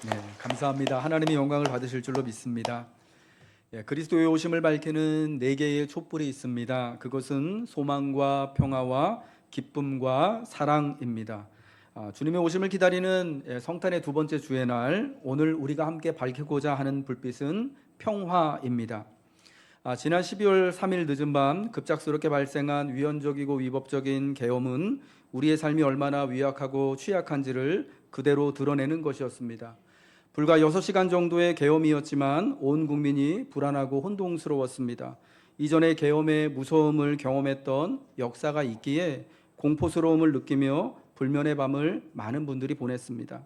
네, 감사합니다. 하나님의 영광을 받으실 줄로 믿습니다. 그리스도의 오심을 밝히는 네 개의 촛불이 있습니다. 그것은 소망과 평화와 기쁨과 사랑입니다. 주님의 오심을 기다리는 성탄의 두 번째 주의 날, 오늘 우리가 함께 밝히고자 하는 불빛은 평화입니다. 지난 12월 3일 늦은 밤 급작스럽게 발생한 위헌적이고 위법적인 계엄은 우리의 삶이 얼마나 위약하고 취약한지를 그대로 드러내는 것이었습니다. 불과 6시간 정도의 계엄이었지만 온 국민이 불안하고 혼동스러웠습니다. 이전에 계엄의 무서움을 경험했던 역사가 있기에 공포스러움을 느끼며 불면의 밤을 많은 분들이 보냈습니다.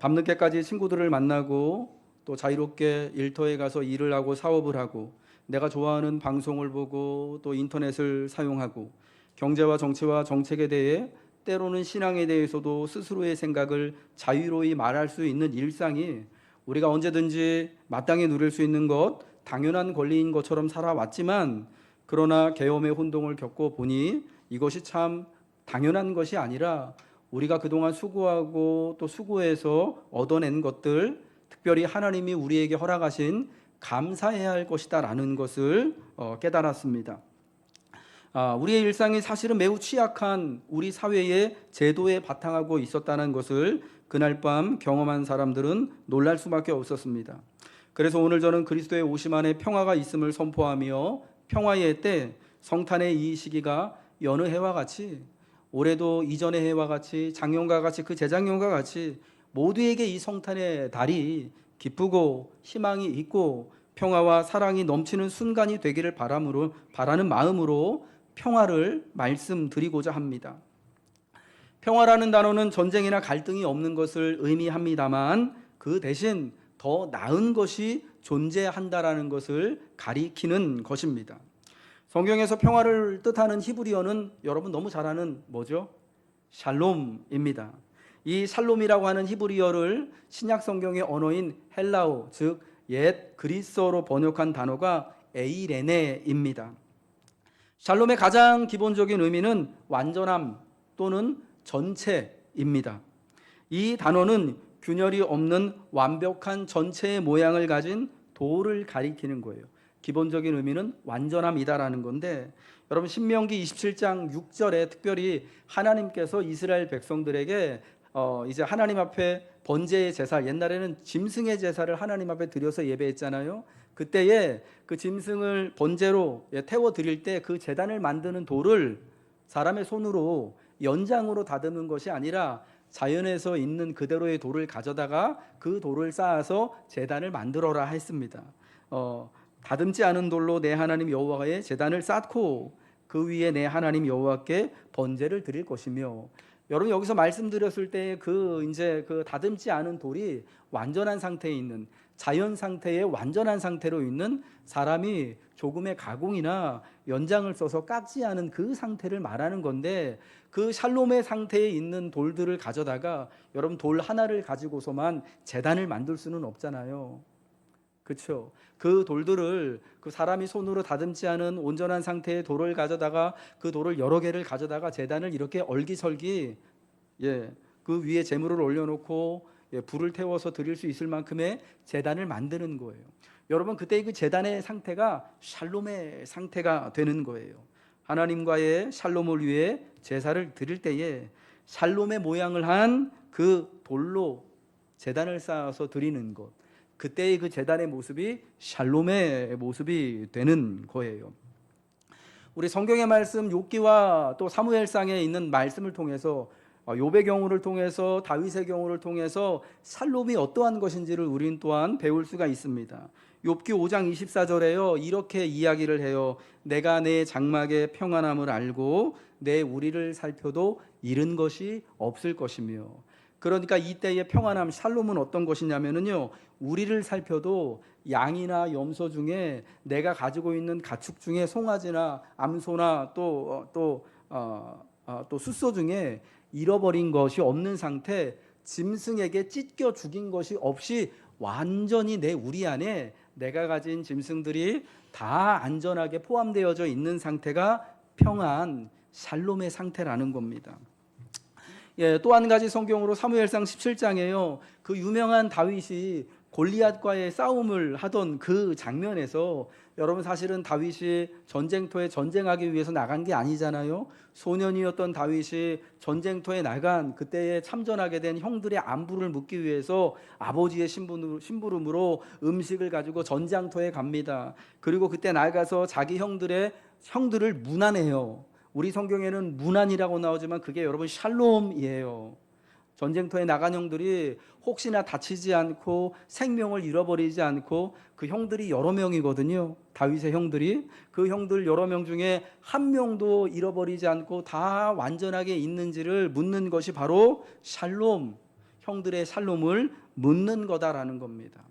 밤늦게까지 친구들을 만나고 또 자유롭게 일터에 가서 일을 하고 사업을 하고 내가 좋아하는 방송을 보고 또 인터넷을 사용하고 경제와 정치와 정책에 대해 때로는 신앙에 대해서도 스스로의 생각을 자유로이 말할 수 있는 일상이 우리가 언제든지 마땅히 누릴 수 있는 것, 당연한 권리인 것처럼 살아왔지만 그러나 계엄의 혼동을 겪고 보니 이것이 참 당연한 것이 아니라 우리가 그동안 수고하고 또 수고해서 얻어낸 것들, 특별히 하나님이 우리에게 허락하신 감사해야 할 것이다라는 것을 깨달았습니다. 우리의 일상이 사실은 매우 취약한 우리 사회의 제도에 바탕하고 있었다는 것을 그날 밤 경험한 사람들은 놀랄 수밖에 없었습니다. 그래서 오늘 저는 그리스도의 오심 안에 평화가 있음을 선포하며 평화의 때, 성탄의 이 시기가 여느 해와 같이 올해도 이전의 해와 같이 작년과 같이 그 재작년과 같이 모두에게 이 성탄의 달이 기쁘고 희망이 있고 평화와 사랑이 넘치는 순간이 되기를 바라는 마음으로 평화를 말씀드리고자 합니다. 평화라는 단어는 전쟁이나 갈등이 없는 것을 의미합니다만 그 대신 더 나은 것이 존재한다라는 것을 가리키는 것입니다. 성경에서 평화를 뜻하는 히브리어는 여러분 너무 잘 아는 뭐죠? 샬롬입니다. 이 샬롬이라고 하는 히브리어를 신약 성경의 언어인 헬라어, 즉 옛 그리스어로 번역한 단어가 에이레네입니다. 샬롬의 가장 기본적인 의미는 완전함 또는 전체입니다. 이 단어는 균열이 없는 완벽한 전체의 모양을 가진 돌을 가리키는 거예요. 기본적인 의미는 완전함이다라는 건데, 여러분 신명기 27장 6절에 특별히 하나님께서 이스라엘 백성들에게 이제 하나님 앞에 번제의 제사, 옛날에는 짐승의 제사를 하나님 앞에 드려서 예배했잖아요. 그때에 그 짐승을 번제로 태워 드릴 때 그 제단을 만드는 돌을 사람의 손으로 연장으로 다듬는 것이 아니라 자연에서 있는 그대로의 돌을 가져다가 그 돌을 쌓아서 제단을 만들어라 했습니다. 다듬지 않은 돌로 내 하나님 여호와의 제단을 쌓고 그 위에 내 하나님 여호와께 번제를 드릴 것이며, 여러분 여기서 말씀드렸을 때 이제 그 다듬지 않은 돌이 완전한 상태에 있는, 자연 상태의 완전한 상태로 있는, 사람이 조금의 가공이나 연장을 써서 깎지 않은 그 상태를 말하는 건데, 그 샬롬의 상태에 있는 돌들을 가져다가 여러분 돌 하나를 가지고서만 제단을 만들 수는 없잖아요. 그렇죠? 그 돌들을 그 사람이 손으로 다듬지 않은 온전한 상태의 돌을 가져다가 그 돌을 여러 개를 가져다가 제단을 이렇게 얼기설기 그 위에 제물을 올려놓고 불을 태워서 드릴 수 있을 만큼의 제단을 만드는 거예요. 여러분 그때 그 제단의 상태가 샬롬의 상태가 되는 거예요. 하나님과의 샬롬을 위해 제사를 드릴 때에 샬롬의 모양을 한 그 돌로 제단을 쌓아서 드리는 것, 그때의 그 제단의 모습이 샬롬의 모습이 되는 거예요. 우리 성경의 말씀 욥기와 또 사무엘상에 있는 말씀을 통해서 욥의 경우를 통해서 다윗의 경우를 통해서 샬롬이 어떠한 것인지를 우린 또한 배울 수가 있습니다. 욥기 5장 24절에요 이렇게 이야기를 해요. 내가 내 장막의 평안함을 알고 내 우리를 살펴도 잃은 것이 없을 것이며, 그러니까 이때의 평안함 샬롬은 어떤 것이냐면요, 우리를 살펴도 양이나 염소 중에 내가 가지고 있는 가축 중에 송아지나 암소나 또 숫소 중에 잃어버린 것이 없는 상태, 짐승에게 찢겨 죽인 것이 없이 완전히 내 우리 안에 내가 가진 짐승들이 다 안전하게 포함되어져 있는 상태가 평안 샬롬의 상태라는 겁니다. 또 한 가지 성경으로 사무엘상 17장에요. 그 유명한 다윗이 골리앗과의 싸움을 하던 그 장면에서 여러분 사실은 다윗이 전쟁터에 전쟁하기 위해서 나간 게 아니잖아요. 소년이었던 다윗이 전쟁터에 나간 그때에 참전하게 된 형들의 안부를 묻기 위해서 아버지의 심부름으로 음식을 가지고 전장터에 갑니다. 그리고 그때 나가서 자기 형들을 문안해요. 우리 성경에는 문안이라고 나오지만 그게 여러분 샬롬이에요. 전쟁터에 나간 형들이 혹시나 다치지 않고 생명을 잃어버리지 않고 그 형들이 여러 명이거든요. 다윗의 형들이 그 형들 여러 명 중에 한 명도 잃어버리지 않고 다 완전하게 있는지를 묻는 것이 바로 샬롬, 형들의 샬롬을 묻는 거다라는 겁니다.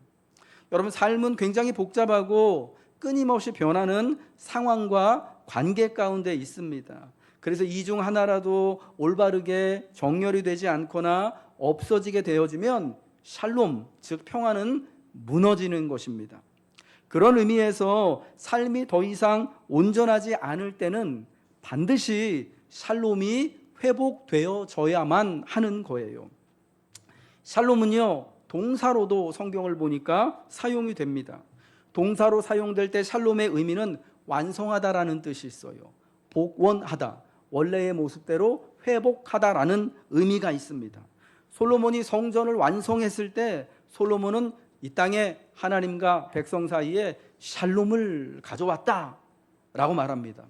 여러분 삶은 굉장히 복잡하고 끊임없이 변하는 상황과 관계 가운데 있습니다. 그래서 이 중 하나라도 올바르게 정렬이 되지 않거나 없어지게 되어지면 샬롬, 즉 평화는 무너지는 것입니다. 그런 의미에서 삶이 더 이상 온전하지 않을 때는 반드시 샬롬이 회복되어져야만 하는 거예요. 샬롬은요, 동사로도 성경을 보니까 사용이 됩니다. 동사로 사용될 때 샬롬의 의미는 완성하다라는 뜻이 있어요. 복원하다, 원래의 모습대로 회복하다라는 의미가 있습니다. 솔로몬이 성전을 완성했을 때 솔로몬은 이 땅에 하나님과 백성 사이에 샬롬을 가져왔다라고 말합니다.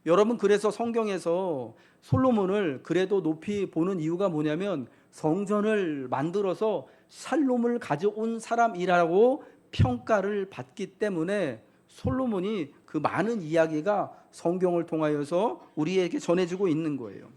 여러분, 그래서 성경에서 솔로몬을 그래도 높이 보는 이유가 뭐냐면 성전을 만들어서 샬롬을 가져온 사람이라고 평가를 받기 때문에 솔로몬이 그 많은 이야기가 성경을 통하여서 우리에게 전해지고 있는 거예요.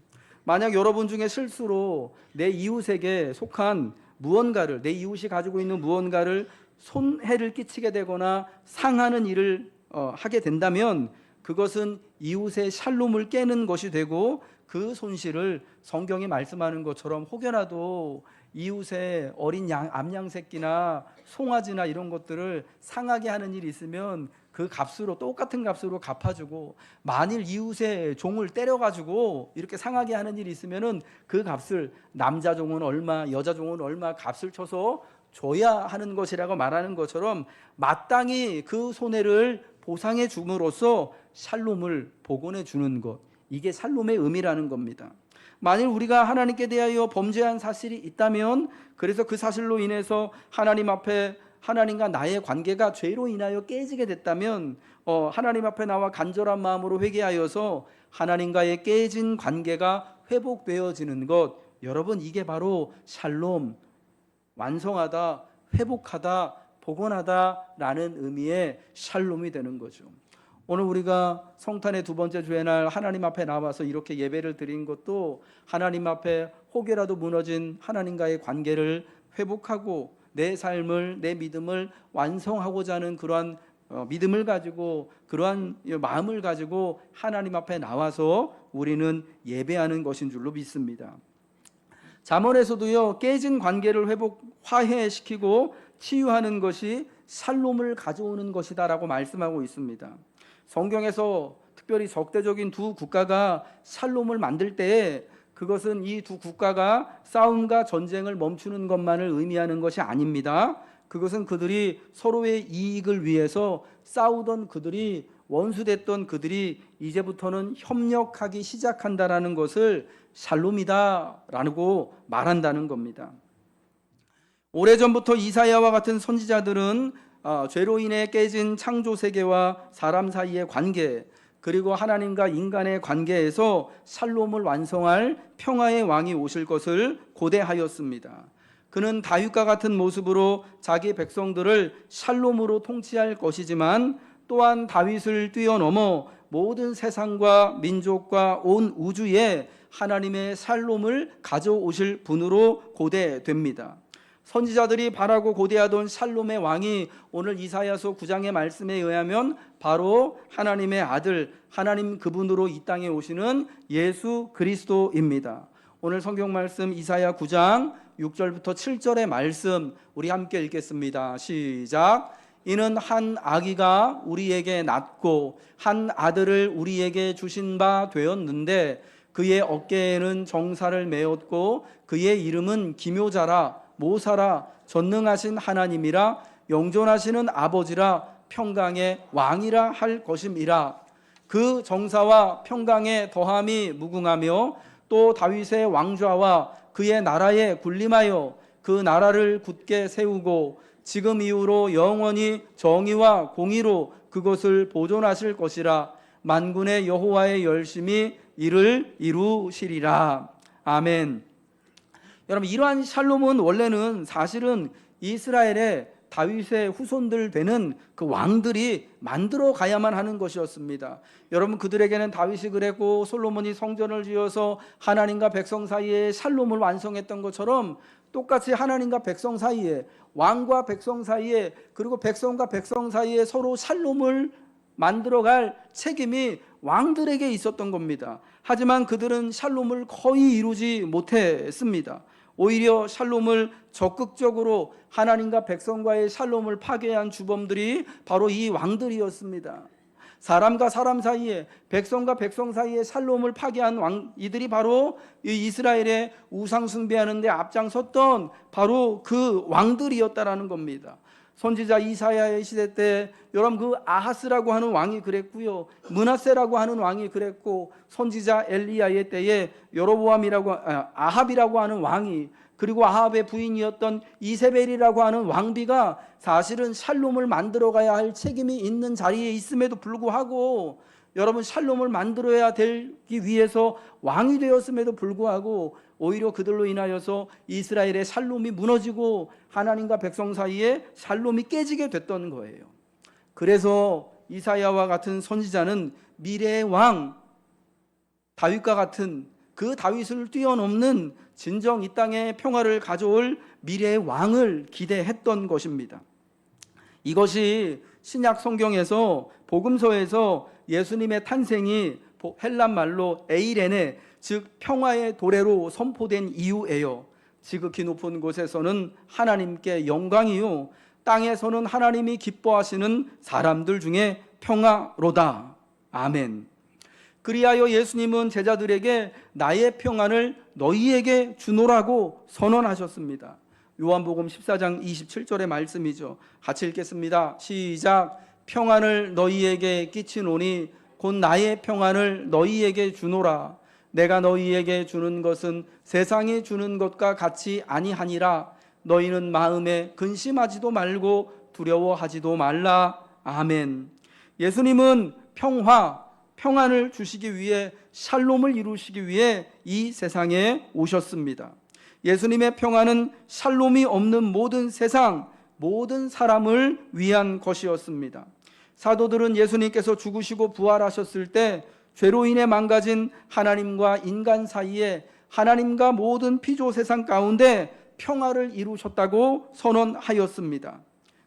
만약 여러분 중에 실수로 내 이웃에게 속한 무언가를, 내 이웃이 가지고 있는 무언가를 손해를 끼치게 되거나 상하는 일을 하게 된다면 그것은 이웃의 샬롬을 깨는 것이 되고 그 손실을 성경이 말씀하는 것처럼 혹여라도 이웃의 어린 암양 새끼나 송아지나 이런 것들을 상하게 하는 일이 있으면 그 값으로, 똑같은 값으로 갚아주고, 만일 이웃의 종을 때려가지고 이렇게 상하게 하는 일이 있으면은 그 값을 남자 종은 얼마, 여자 종은 얼마 값을 쳐서 줘야 하는 것이라고 말하는 것처럼 마땅히 그 손해를 보상해 줌으로써 샬롬을 복원해 주는 것, 이게 샬롬의 의미라는 겁니다. 만일 우리가 하나님께 대하여 범죄한 사실이 있다면, 그래서 그 사실로 인해서 하나님 앞에 하나님과 나의 관계가 죄로 인하여 깨지게 됐다면 하나님 앞에 나와 간절한 마음으로 회개하여서 하나님과의 깨진 관계가 회복되어지는 것, 여러분 이게 바로 샬롬, 완성하다, 회복하다, 복원하다라는 의미의 샬롬이 되는 거죠. 오늘 우리가 성탄의 두 번째 주의 날 하나님 앞에 나와서 이렇게 예배를 드린 것도 하나님 앞에 혹여라도 무너진 하나님과의 관계를 회복하고 내 삶을, 내 믿음을 완성하고자 하는 그러한 믿음을 가지고, 그러한 마음을 가지고 하나님 앞에 나와서 우리는 예배하는 것인 줄로 믿습니다. 잠언에서도요, 깨진 관계를 화해시키고 치유하는 것이 샬롬을 가져오는 것이다라고 말씀하고 있습니다. 성경에서 특별히 적대적인 두 국가가 샬롬을 만들 때에 그것은 이 두 국가가 싸움과 전쟁을 멈추는 것만을 의미하는 것이 아닙니다. 그것은 그들이 서로의 이익을 위해서 싸우던 그들이, 원수됐던 그들이 이제부터는 협력하기 시작한다라는 것을 샬롬이다라고 말한다는 겁니다. 오래전부터 이사야와 같은 선지자들은 죄로 인해 깨진 창조 세계와 사람 사이의 관계, 그리고 하나님과 인간의 관계에서 샬롬을 완성할 평화의 왕이 오실 것을 고대하였습니다. 그는 다윗과 같은 모습으로 자기 백성들을 샬롬으로 통치할 것이지만 또한 다윗을 뛰어넘어 모든 세상과 민족과 온 우주에 하나님의 샬롬을 가져오실 분으로 고대됩니다. 선지자들이 바라고 고대하던 샬롬의 왕이 오늘 이사야서 9장의 말씀에 의하면 바로 하나님의 아들, 하나님 그분으로 이 땅에 오시는 예수 그리스도입니다. 오늘 성경 말씀 이사야 9장 6절부터 7절의 말씀 우리 함께 읽겠습니다. 시작. 이는 한 아기가 우리에게 낳고 한 아들을 우리에게 주신 바 되었는데 그의 어깨에는 정사를 메었고 그의 이름은 기묘자라 모사라 전능하신 하나님이라 영존하시는 아버지라 평강의 왕이라 할 것임이라. 그 정사와 평강의 더함이 무궁하며 또 다윗의 왕좌와 그의 나라에 군림하여 그 나라를 굳게 세우고 지금 이후로 영원히 정의와 공의로 그것을 보존하실 것이라. 만군의 여호와의 열심히 이를 이루시리라. 아멘. 여러분, 이러한 샬롬은 원래는 사실은 이스라엘의 다윗의 후손들 되는 그 왕들이 만들어 가야만 하는 것이었습니다. 여러분, 그들에게는 다윗이 그랬고 솔로몬이 성전을 지어서 하나님과 백성 사이에 샬롬을 완성했던 것처럼 똑같이 하나님과 백성 사이에, 왕과 백성 사이에, 그리고 백성과 백성 사이에 서로 샬롬을 만들어갈 책임이 왕들에게 있었던 겁니다. 하지만 그들은 샬롬을 거의 이루지 못했습니다. 오히려 샬롬을 적극적으로 하나님과 백성과의 샬롬을 파괴한 주범들이 바로 이 왕들이었습니다. 사람과 사람 사이에, 백성과 백성 사이에 샬롬을 파괴한 이들이 바로 이 이스라엘의 우상 숭배하는 데 앞장섰던 바로 그 왕들이었다라는 겁니다. 선지자 이사야의 시대 때 여러분 그 아하스라고 하는 왕이 그랬고요, 므낫세라고 하는 왕이 그랬고, 선지자 엘리야의 때에 아합이라고 하는 왕이, 그리고 아합의 부인이었던 이세벨이라고 하는 왕비가 사실은 샬롬을 만들어 가야 할 책임이 있는 자리에 있음에도 불구하고, 여러분 샬롬을 만들어야 되기 위해서 왕이 되었음에도 불구하고 오히려 그들로 인하여서 이스라엘의 샬롬이 무너지고 하나님과 백성 사이에 샬롬이 깨지게 됐던 거예요. 그래서 이사야와 같은 선지자는 미래의 왕 다윗과 같은 그 다윗을 뛰어넘는 진정 이 땅에 평화를 가져올 미래의 왕을 기대했던 것입니다. 이것이 신약 성경에서 복음서에서 예수님의 탄생이 헬란 말로 에이레네, 즉 평화의 도래로 선포된 이유예요. 지극히 높은 곳에서는 하나님께 영광이요, 땅에서는 하나님이 기뻐하시는 사람들 중에 평화로다. 아멘. 그리하여 예수님은 제자들에게 나의 평안을 너희에게 주노라고 선언하셨습니다. 요한복음 14장 27절의 말씀이죠. 같이 읽겠습니다. 시작. 평안을 너희에게 끼치노니 곧 나의 평안을 너희에게 주노라. 내가 너희에게 주는 것은 세상이 주는 것과 같이 아니하니라. 너희는 마음에 근심하지도 말고 두려워하지도 말라. 아멘. 예수님은 평안을 주시기 위해, 샬롬을 이루시기 위해 이 세상에 오셨습니다. 예수님의 평안은 샬롬이 없는 모든 세상, 모든 사람을 위한 것이었습니다. 사도들은 예수님께서 죽으시고 부활하셨을 때 죄로 인해 망가진 하나님과 인간 사이에, 하나님과 모든 피조 세상 가운데 평화를 이루셨다고 선언하였습니다.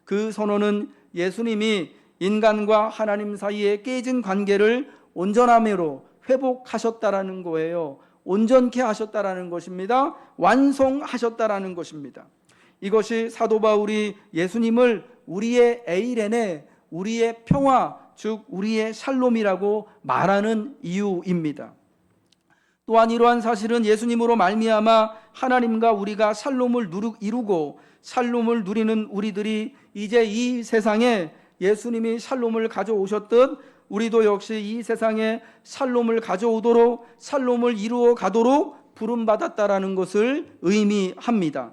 그 선언은 예수님이 인간과 하나님 사이에 깨진 관계를 온전함으로 회복하셨다라는 거예요. 온전케 하셨다라는 것입니다. 완성하셨다라는 것입니다. 이것이 사도 바울이 예수님을 우리의 에이레네, 우리의 평화, 즉 우리의 샬롬이라고 말하는 이유입니다. 또한 이러한 사실은 예수님으로 말미암아 하나님과 우리가 샬롬을 이루고 샬롬을 누리는 우리들이 이제 이 세상에 예수님이 샬롬을 가져오셨듯 우리도 역시 이 세상에 샬롬을 가져오도록, 샬롬을 이루어 가도록 부름받았다라는 것을 의미합니다.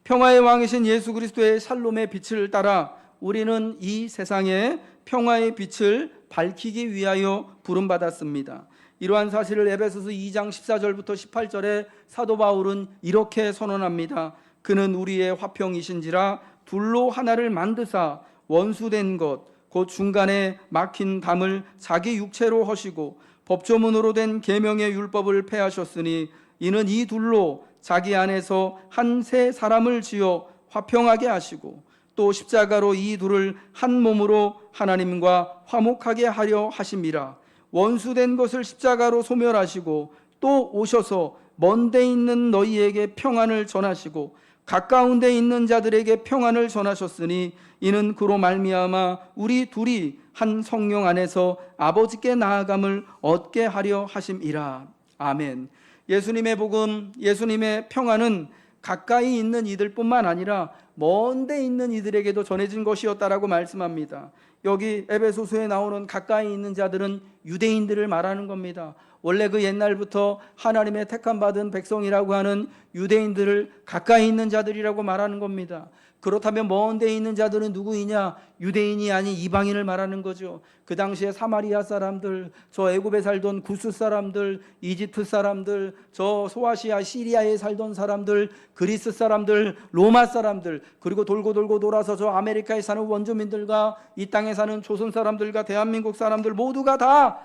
평화의 왕이신 예수 그리스도의 샬롬의 빛을 따라 우리는 이 세상에 평화의 빛을 밝히기 위하여 부름받았습니다. 이러한 사실을 에베소서 2장 14절부터 18절에 사도 바울은 이렇게 선언합니다. 그는 우리의 화평이신지라 둘로 하나를 만드사 원수된 것 곧 중간에 막힌 담을 자기 육체로 허시고 법조문으로 된 계명의 율법을 폐하셨으니 이는 이 둘로 자기 안에서 한 새 사람을 지어 화평하게 하시고 또 십자가로 이 둘을 한 몸으로 하나님과 화목하게 하려 하심이라. 원수된 것을 십자가로 소멸하시고 또 오셔서 먼 데 있는 너희에게 평안을 전하시고 가까운 데 있는 자들에게 평안을 전하셨으니 이는 그로 말미암아 우리 둘이 한 성령 안에서 아버지께 나아감을 얻게 하려 하심이라. 아멘. 예수님의 복음, 예수님의 평안은 가까이 있는 이들뿐만 아니라 먼 데 있는 이들에게도 전해진 것이었다라고 말씀합니다. 여기 에베소서에 나오는 가까이 있는 자들은 유대인들을 말하는 겁니다. 원래 그 옛날부터 하나님의 택함 받은 백성이라고 하는 유대인들을 가까이 있는 자들이라고 말하는 겁니다. 그렇다면 먼 데 있는 자들은 누구이냐? 유대인이 아닌 이방인을 말하는 거죠. 그 당시에 사마리아 사람들, 저 애굽에 살던 구스 사람들, 이집트 사람들, 저 소아시아 시리아에 살던 사람들, 그리스 사람들, 로마 사람들, 그리고 돌고 돌아서 저 아메리카에 사는 원주민들과 이 땅에 사는 조선 사람들과 대한민국 사람들 모두가 다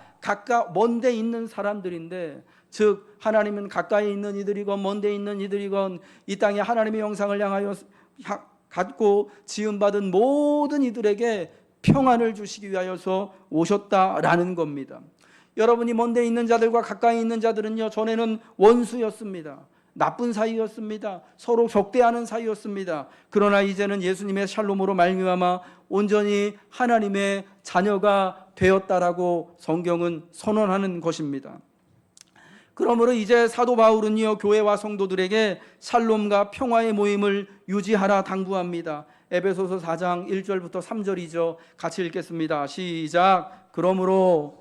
먼 데 있는 사람들인데, 즉 하나님은 가까이 있는 이들이건 먼 데 있는 이들이건 이 땅에 하나님의 영상을 향하여 갖고 지음받은 모든 이들에게 평안을 주시기 위하여서 오셨다라는 겁니다. 여러분이 먼 데 있는 자들과 가까이 있는 자들은요, 전에는 원수였습니다. 나쁜 사이였습니다. 서로 적대하는 사이였습니다. 그러나 이제는 예수님의 샬롬으로 말미암아 온전히 하나님의 자녀가 되었다라고 성경은 선언하는 것입니다. 그러므로 이제 사도 바울은요, 교회와 성도들에게 샬롬과 평화의 모임을 유지하라 당부합니다. 에베소서 4장 1절부터 3절이죠. 같이 읽겠습니다. 시작. 그러므로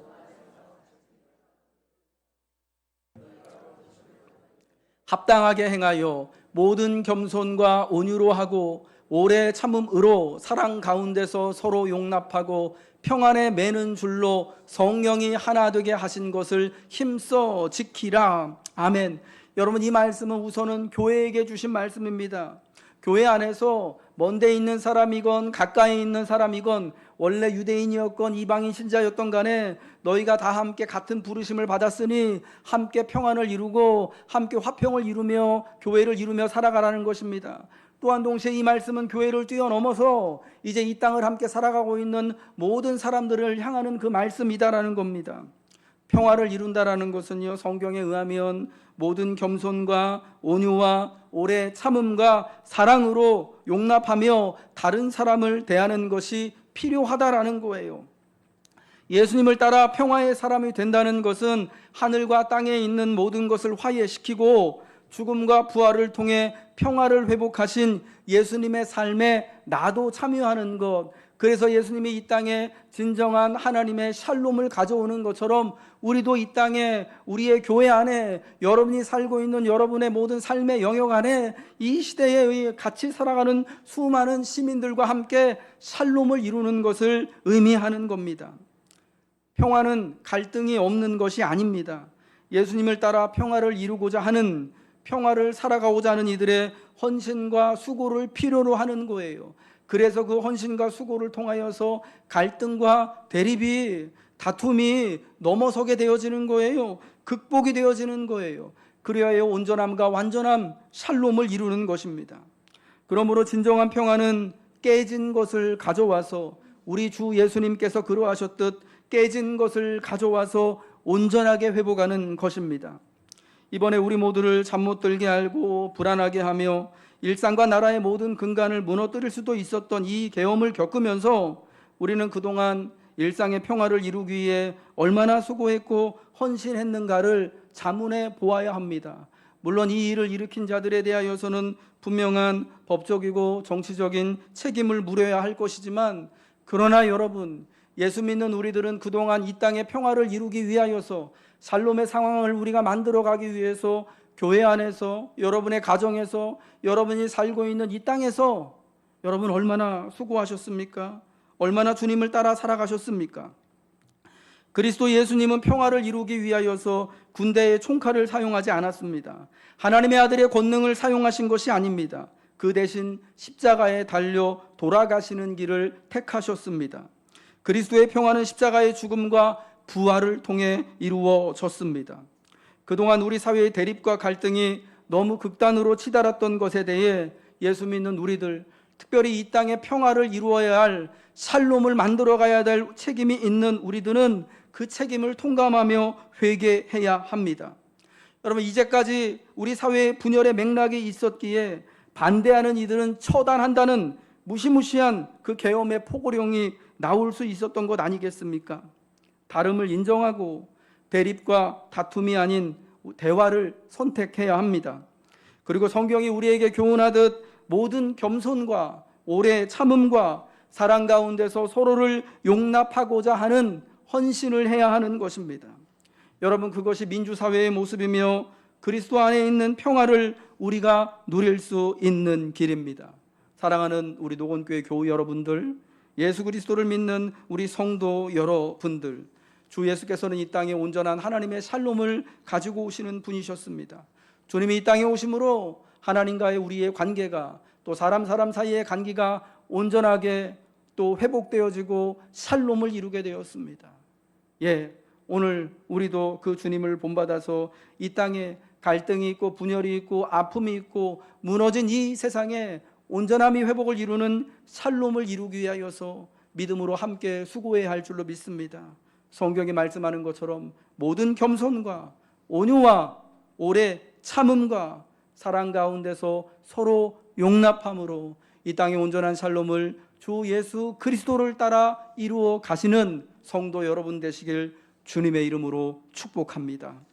합당하게 행하여 모든 겸손과 온유로 하고 오래 참음으로 사랑 가운데서 서로 용납하고 평안에 매는 줄로 성령이 하나 되게 하신 것을 힘써 지키라. 아멘. 여러분, 이 말씀은 우선은 교회에게 주신 말씀입니다. 교회 안에서 먼데 있는 사람이건 가까이 있는 사람이건 원래 유대인이었건 이방인 신자였던 간에 너희가 다 함께 같은 부르심을 받았으니 함께 평안을 이루고 함께 화평을 이루며 교회를 이루며 살아가라는 것입니다. 또한 동시에 이 말씀은 교회를 뛰어넘어서 이제 이 땅을 함께 살아가고 있는 모든 사람들을 향하는 그 말씀이다라는 겁니다. 평화를 이룬다라는 것은요, 성경에 의하면 모든 겸손과 온유와 오래 참음과 사랑으로 용납하며 다른 사람을 대하는 것이 필요하다라는 거예요. 예수님을 따라 평화의 사람이 된다는 것은 하늘과 땅에 있는 모든 것을 화해시키고 죽음과 부활을 통해 평화를 회복하신 예수님의 삶에 나도 참여하는 것, 그래서 예수님이 이 땅에 진정한 하나님의 샬롬을 가져오는 것처럼 우리도 이 땅에 우리의 교회 안에 여러분이 살고 있는 여러분의 모든 삶의 영역 안에 이 시대에 같이 살아가는 수많은 시민들과 함께 샬롬을 이루는 것을 의미하는 겁니다. 평화는 갈등이 없는 것이 아닙니다. 예수님을 따라 평화를 이루고자 하는, 평화를 살아가고자 하는 이들의 헌신과 수고를 필요로 하는 거예요. 그래서 그 헌신과 수고를 통하여서 갈등과 대립이, 다툼이 넘어서게 되어지는 거예요. 극복이 되어지는 거예요. 그래야 온전함과 완전함, 샬롬을 이루는 것입니다. 그러므로 진정한 평화는 깨진 것을 가져와서, 우리 주 예수님께서 그러하셨듯 깨진 것을 가져와서 온전하게 회복하는 것입니다. 이번에 우리 모두를 잠 못 들게 하고 불안하게 하며 일상과 나라의 모든 근간을 무너뜨릴 수도 있었던 이 계엄을 겪으면서 우리는 그동안 일상의 평화를 이루기 위해 얼마나 수고했고 헌신했는가를 자문해 보아야 합니다. 물론 이 일을 일으킨 자들에 대하여서는 분명한 법적이고 정치적인 책임을 물어야 할 것이지만, 그러나 여러분, 예수 믿는 우리들은 그동안 이 땅의 평화를 이루기 위하여서, 샬롬의 상황을 우리가 만들어가기 위해서 교회 안에서, 여러분의 가정에서, 여러분이 살고 있는 이 땅에서 여러분 얼마나 수고하셨습니까? 얼마나 주님을 따라 살아가셨습니까? 그리스도 예수님은 평화를 이루기 위하여서 군대의 총칼을 사용하지 않았습니다. 하나님의 아들의 권능을 사용하신 것이 아닙니다. 그 대신 십자가에 달려 돌아가시는 길을 택하셨습니다. 그리스도의 평화는 십자가의 죽음과 부활을 통해 이루어졌습니다. 그동안 우리 사회의 대립과 갈등이 너무 극단으로 치달았던 것에 대해 예수 믿는 우리들, 특별히 이 땅에 평화를 이루어야 할 샬롬을 만들어가야 될 책임이 있는 우리들은 그 책임을 통감하며 회개해야 합니다. 여러분, 이제까지 우리 사회에 분열의 맥락이 있었기에 반대하는 이들은 처단한다는 무시무시한 그 계엄의 포고령이 나올 수 있었던 것 아니겠습니까? 다름을 인정하고 대립과 다툼이 아닌 대화를 선택해야 합니다. 그리고 성경이 우리에게 교훈하듯 모든 겸손과 오래 참음과 사랑 가운데서 서로를 용납하고자 하는 헌신을 해야 하는 것입니다. 여러분, 그것이 민주사회의 모습이며 그리스도 안에 있는 평화를 우리가 누릴 수 있는 길입니다. 사랑하는 우리 노건교회 교우 여러분들, 예수 그리스도를 믿는 우리 성도 여러분들, 주 예수께서는 이 땅에 온전한 하나님의 샬롬을 가지고 오시는 분이셨습니다. 주님이 이 땅에 오심으로 하나님과의 우리의 관계가, 또 사람 사이의 관계가 온전하게 또 회복되어지고 샬롬을 이루게 되었습니다. 오늘 우리도 그 주님을 본받아서 이 땅에 갈등이 있고 분열이 있고 아픔이 있고 무너진 이 세상에 온전함이 회복을 이루는 샬롬을 이루기 위하여서 믿음으로 함께 수고해야 할 줄로 믿습니다. 성경이 말씀하는 것처럼 모든 겸손과 온유와 오래 참음과 사랑 가운데서 서로 용납함으로 이 땅의 온전한 샬롬을 주 예수 그리스도를 따라 이루어 가시는 성도 여러분 되시길 주님의 이름으로 축복합니다.